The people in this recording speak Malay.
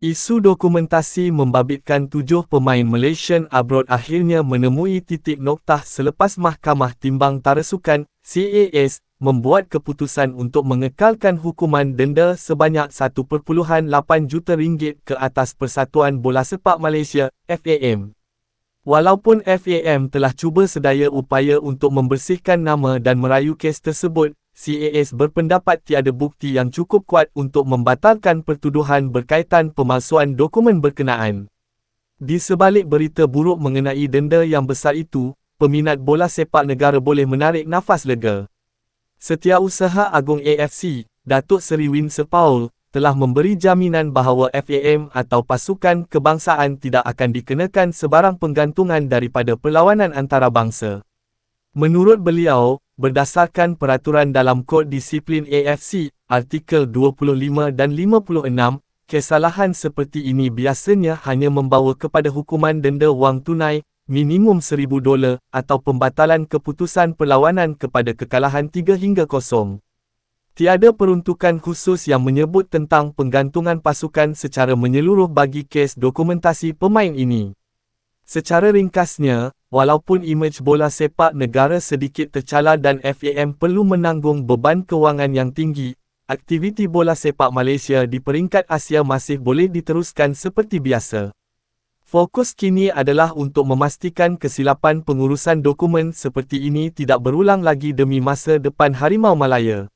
Isu dokumentasi membabitkan 7 pemain Malaysian Abroad akhirnya menemui titik noktah selepas Mahkamah Timbang Tarasukan (CAS) membuat keputusan untuk mengekalkan hukuman denda sebanyak 1.8 juta ringgit ke atas Persatuan Bola Sepak Malaysia (FAM). Walaupun FAM telah cuba sedaya upaya untuk membersihkan nama dan merayu kes tersebut, CAS berpendapat tiada bukti yang cukup kuat untuk membatalkan pertuduhan berkaitan pemalsuan dokumen berkenaan. Di sebalik berita buruk mengenai denda yang besar itu, peminat bola sepak negara boleh menarik nafas lega. Setiausaha Agung AFC, Datuk Seri Winsor Paul, telah memberi jaminan bahawa FAM atau pasukan kebangsaan tidak akan dikenakan sebarang penggantungan daripada perlawanan antarabangsa. Menurut beliau, berdasarkan peraturan dalam Kod Disiplin AFC, artikel 25 dan 56, kesalahan seperti ini biasanya hanya membawa kepada hukuman denda wang tunai, minimum $1,000 atau pembatalan keputusan perlawanan kepada kekalahan 3-0. Tiada peruntukan khusus yang menyebut tentang penggantungan pasukan secara menyeluruh bagi kes dokumentasi pemain ini. Secara ringkasnya, walaupun imej bola sepak negara sedikit tercalar dan FAM perlu menanggung beban kewangan yang tinggi, aktiviti bola sepak Malaysia di peringkat Asia masih boleh diteruskan seperti biasa. Fokus kini adalah untuk memastikan kesilapan pengurusan dokumen seperti ini tidak berulang lagi demi masa depan Harimau Malaya.